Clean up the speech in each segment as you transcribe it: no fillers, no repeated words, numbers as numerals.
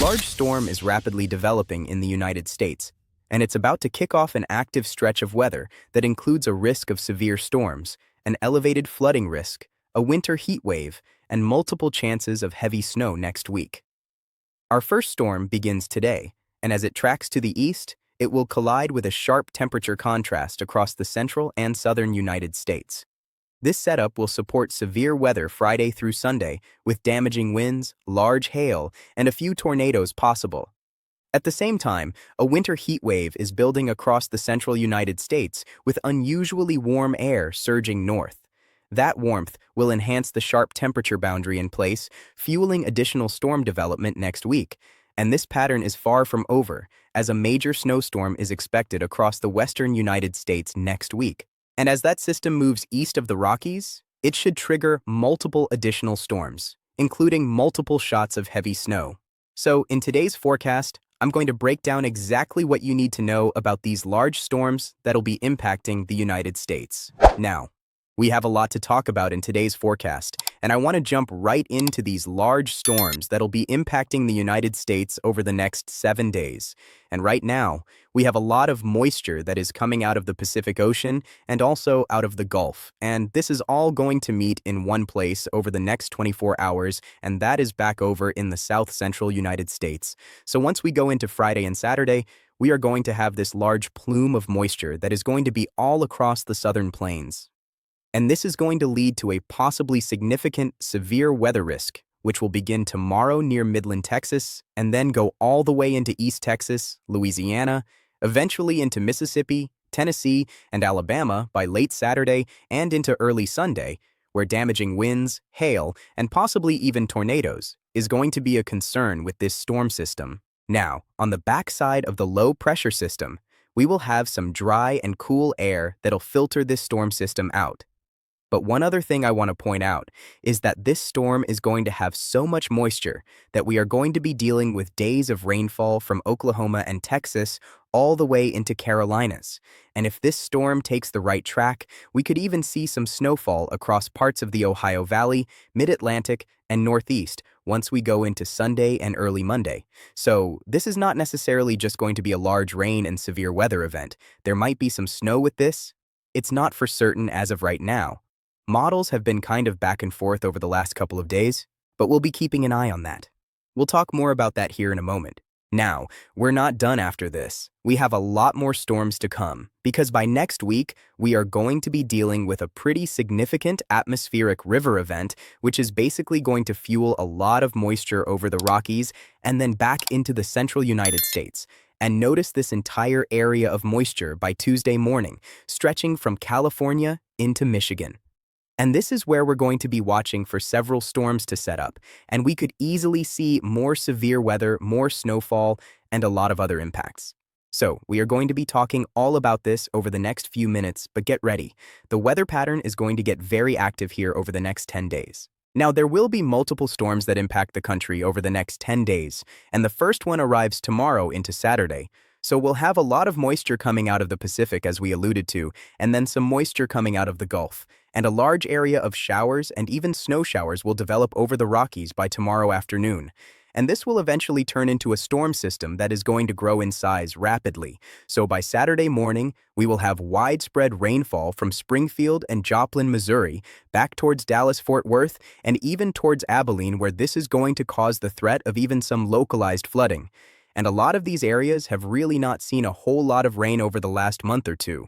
large storm is rapidly developing in the United States, and it's about to kick off an active stretch of weather that includes a risk of severe storms, an elevated flooding risk, a winter heat wave, and multiple chances of heavy snow next week. Our first storm begins today, and as it tracks to the east, it will collide with a sharp temperature contrast across the central and southern United States. This setup will support severe weather Friday through Sunday, with damaging winds, large hail, and a few tornadoes possible. At the same time, a winter heat wave is building across the central United States with unusually warm air surging north. That warmth will enhance the sharp temperature boundary in place, fueling additional storm development next week. And this pattern is far from over, as a major snowstorm is expected across the western United States next week. And as that system moves east of the Rockies, it should trigger multiple additional storms, including multiple shots of heavy snow. So, in today's forecast, I'm going to break down exactly what you need to know about these large storms that'll be impacting the United States. Now, we have a lot to talk about in today's forecast, and I want to jump right into these large storms that'll be impacting the United States over the next 7 days. And right now, we have a lot of moisture that is coming out of the Pacific Ocean and also out of the Gulf, and this is all going to meet in one place over the next 24 hours, and that is back over in the south-central United States. So once we go into Friday and Saturday, we are going to have this large plume of moisture that is going to be all across the southern plains. And this is going to lead to a possibly significant severe weather risk, which will begin tomorrow near Midland, Texas, and then go all the way into East Texas, Louisiana, eventually into Mississippi, Tennessee, and Alabama by late Saturday and into early Sunday, where damaging winds, hail, and possibly even tornadoes is going to be a concern with this storm system. Now, on the backside of the low-pressure system, we will have some dry and cool air that'll filter this storm system out. But one other thing I want to point out is that this storm is going to have so much moisture that we are going to be dealing with days of rainfall from Oklahoma and Texas all the way into Carolinas. And if this storm takes the right track, we could even see some snowfall across parts of the Ohio Valley, Mid-Atlantic, and Northeast once we go into Sunday and early Monday. So this is not necessarily just going to be a large rain and severe weather event. There might be some snow with this. It's not for certain as of right now. Models have been kind of back and forth over the last couple of days, but we'll be keeping an eye on that. We'll talk more about that here in a moment. Now, we're not done after this. We have a lot more storms to come, because by next week, we are going to be dealing with a pretty significant atmospheric river event, which is basically going to fuel a lot of moisture over the Rockies and then back into the central United States. And notice this entire area of moisture by Tuesday morning, stretching from California into Michigan. And this is where we're going to be watching for several storms to set up, and we could easily see more severe weather, more snowfall, and a lot of other impacts. So, we are going to be talking all about this over the next few minutes, but get ready. The weather pattern is going to get very active here over the next 10 days. Now, there will be multiple storms that impact the country over the next 10 days, and the first one arrives tomorrow into Saturday. So we'll have a lot of moisture coming out of the Pacific, as we alluded to, and then some moisture coming out of the Gulf. And a large area of showers and even snow showers will develop over the Rockies by tomorrow afternoon. And this will eventually turn into a storm system that is going to grow in size rapidly. So by Saturday morning, we will have widespread rainfall from Springfield and Joplin, Missouri, back towards Dallas-Fort Worth, and even towards Abilene, where this is going to cause the threat of even some localized flooding. And a lot of these areas have really not seen a whole lot of rain over the last month or two.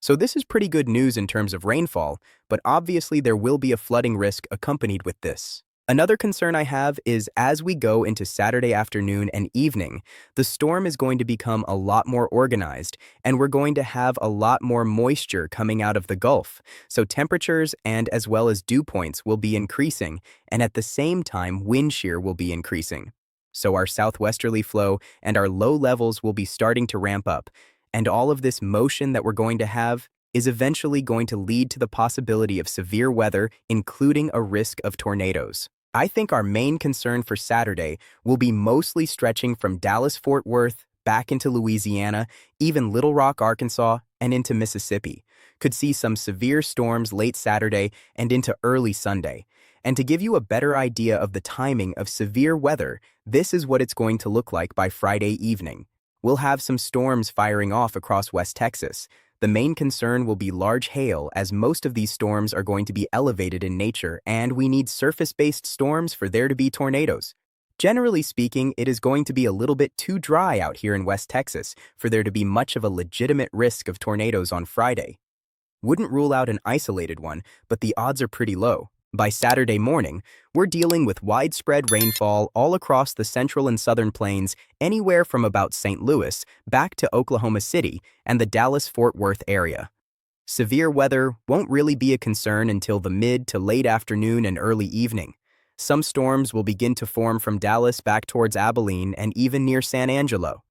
So this is pretty good news in terms of rainfall, but obviously there will be a flooding risk accompanied with this. Another concern I have is as we go into Saturday afternoon and evening, the storm is going to become a lot more organized, and we're going to have a lot more moisture coming out of the Gulf. So temperatures and as well as dew points will be increasing, and at the same time wind shear will be increasing. So our southwesterly flow and our low levels will be starting to ramp up, and all of this motion that we're going to have is eventually going to lead to the possibility of severe weather, including a risk of tornadoes. I think our main concern for Saturday will be mostly stretching from Dallas-Fort Worth back into Louisiana, even Little Rock, Arkansas, and into Mississippi. Could see some severe storms late Saturday and into early Sunday. And to give you a better idea of the timing of severe weather, this is what it's going to look like by Friday evening. We'll have some storms firing off across West Texas. The main concern will be large hail, as most of these storms are going to be elevated in nature, and we need surface-based storms for there to be tornadoes. Generally speaking, it is going to be a little bit too dry out here in West Texas for there to be much of a legitimate risk of tornadoes on Friday. Wouldn't rule out an isolated one, but the odds are pretty low. By Saturday morning, we're dealing with widespread rainfall all across the central and southern plains, anywhere from about St. Louis back to Oklahoma City and the Dallas-Fort Worth area. Severe weather won't really be a concern until the mid to late afternoon and early evening. Some storms will begin to form from Dallas back towards Abilene and even near San Angelo.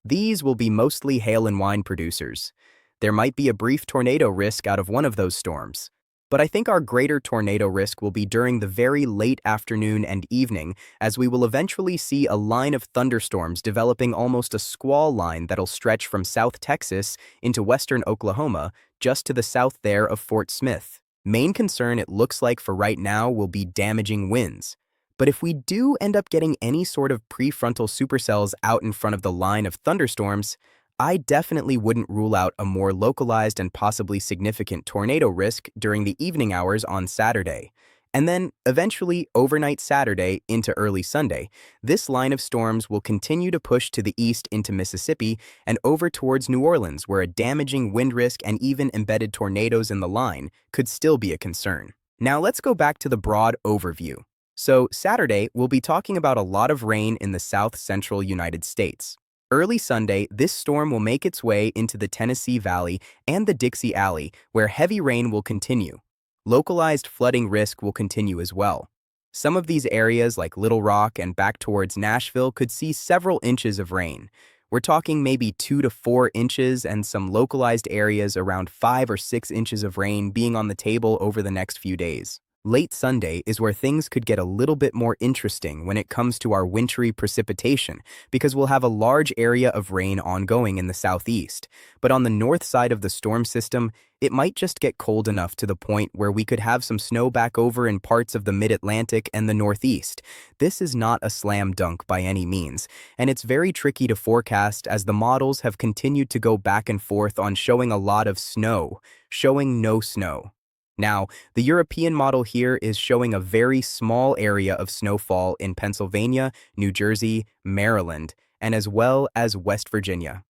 These will be mostly hail and wind producers. There might be a brief tornado risk out of one of those storms, but I think our greater tornado risk will be during the very late afternoon and evening, as we will eventually see a line of thunderstorms developing almost a squall line that'll stretch from South Texas into western Oklahoma, just to the south there of Fort Smith. Main concern it looks like for right now will be damaging winds. But if we do end up getting any sort of prefrontal supercells out in front of the line of thunderstorms, I definitely wouldn't rule out a more localized and possibly significant tornado risk during the evening hours on Saturday. And then, eventually, overnight Saturday into early Sunday, this line of storms will continue to push to the east into Mississippi and over towards New Orleans, where a damaging wind risk and even embedded tornadoes in the line could still be a concern. Now let's go back to the broad overview. So, Saturday, we'll be talking about a lot of rain in the south-central United States. Early Sunday, this storm will make its way into the Tennessee Valley and the Dixie Alley, where heavy rain will continue. Localized flooding risk will continue as well. Some of these areas, like Little Rock and back towards Nashville, could see several inches of rain. We're talking maybe 2 to 4 inches, and some localized areas around 5 or 6 inches of rain being on the table over the next few days. Late Sunday is where things could get a little bit more interesting when it comes to our wintry precipitation, because we'll have a large area of rain ongoing in the southeast. But on the north side of the storm system, it might just get cold enough to the point where we could have some snow back over in parts of the mid-Atlantic and the northeast. This is not a slam dunk by any means, and it's very tricky to forecast as the models have continued to go back and forth on showing a lot of snow, showing no snow. Now, the European model here is showing a very small area of snowfall in Pennsylvania, New Jersey, Maryland, and as well as West Virginia.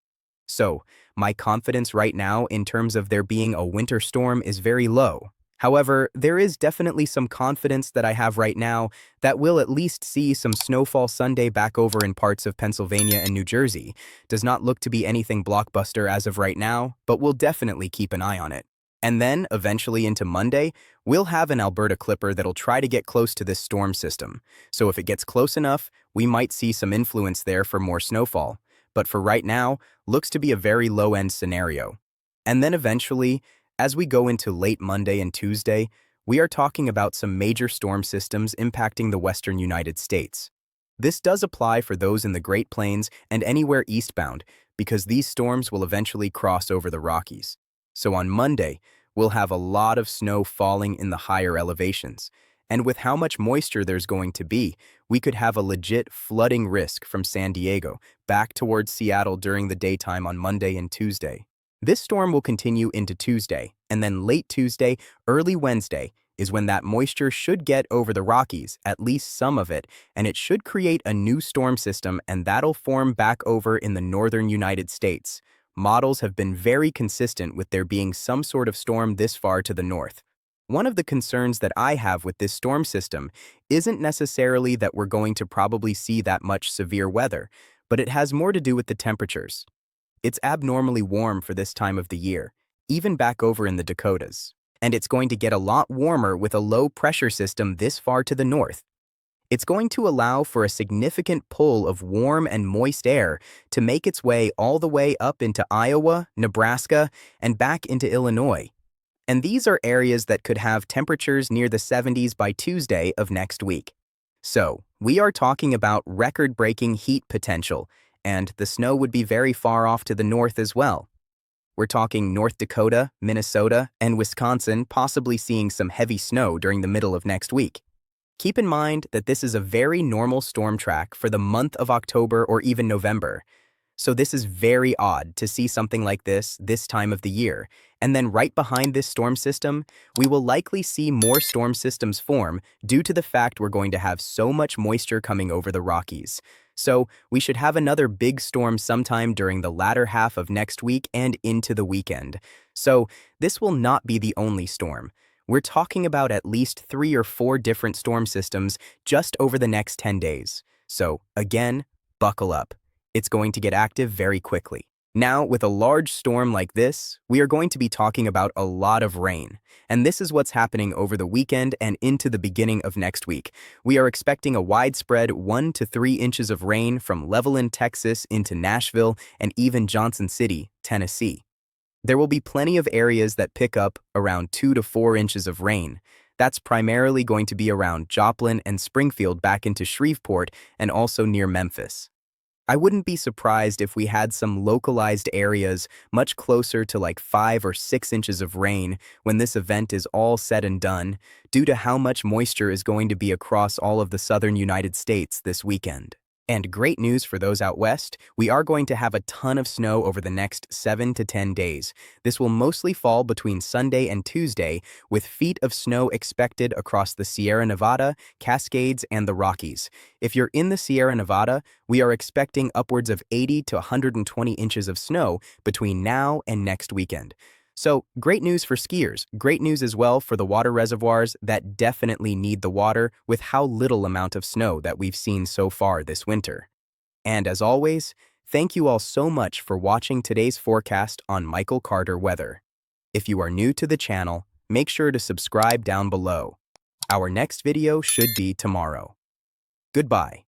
So, my confidence right now in terms of there being a winter storm is very low. However, there is definitely some confidence that I have right now that we'll at least see some snowfall Sunday back over in parts of Pennsylvania and New Jersey. Does not look to be anything blockbuster as of right now, but we'll definitely keep an eye on it. And then, eventually into Monday, we'll have an Alberta clipper that'll try to get close to this storm system. So if it gets close enough, we might see some influence there for more snowfall. But for right now, looks to be a very low-end scenario. And then eventually, as we go into late Monday and Tuesday, we are talking about some major storm systems impacting the western United States. This does apply for those in the Great Plains and anywhere eastbound, because these storms will eventually cross over the Rockies. So on Monday, we'll have a lot of snow falling in the higher elevations. And with how much moisture there's going to be, we could have a legit flooding risk from San Diego back towards Seattle during the daytime on Monday and Tuesday. This storm will continue into Tuesday, and then late Tuesday, early Wednesday, is when that moisture should get over the Rockies, at least some of it, and it should create a new storm system, and that'll form back over in the northern United States. Models have been very consistent with there being some sort of storm this far to the north. One of the concerns that I have with this storm system isn't necessarily that we're going to probably see that much severe weather, but it has more to do with the temperatures. It's abnormally warm for this time of the year, even back over in the Dakotas. And it's going to get a lot warmer with a low pressure system this far to the north. It's going to allow for a significant pull of warm and moist air to make its way all the way up into Iowa, Nebraska, and back into Illinois. And these are areas that could have temperatures near the 70s by Tuesday of next week. So, we are talking about record-breaking heat potential, and the snow would be very far off to the north as well. We're talking North Dakota, Minnesota, and Wisconsin possibly seeing some heavy snow during the middle of next week. Keep in mind that this is a very normal storm track for the month of October or even November. So this is very odd to see something like this time of the year. And then right behind this storm system, we will likely see more storm systems form due to the fact we're going to have so much moisture coming over the Rockies. So we should have another big storm sometime during the latter half of next week and into the weekend. So this will not be the only storm. We're talking about at least 3 or 4 different storm systems just over the next 10 days. So again, buckle up. It's going to get active very quickly. Now, with a large storm like this, we are going to be talking about a lot of rain. And this is what's happening over the weekend and into the beginning of next week. We are expecting a widespread 1 to 3 inches of rain from Midland, Texas into Nashville and even Johnson City, Tennessee. There will be plenty of areas that pick up around 2 to 4 inches of rain. That's primarily going to be around Joplin and Springfield back into Shreveport and also near Memphis. I wouldn't be surprised if we had some localized areas much closer to like 5 or 6 inches of rain when this event is all said and done, due to how much moisture is going to be across all of the southern United States this weekend. And great news for those out west, we are going to have a ton of snow over the next 7 to 10 days. This will mostly fall between Sunday and Tuesday, with feet of snow expected across the Sierra Nevada, Cascades, and the Rockies. If you're in the Sierra Nevada, we are expecting upwards of 80 to 120 inches of snow between now and next weekend. So, great news for skiers, great news as well for the water reservoirs that definitely need the water with how little amount of snow that we've seen so far this winter. And as always, thank you all so much for watching today's forecast on Michael Carter Weather. If you are new to the channel, make sure to subscribe down below. Our next video should be tomorrow. Goodbye.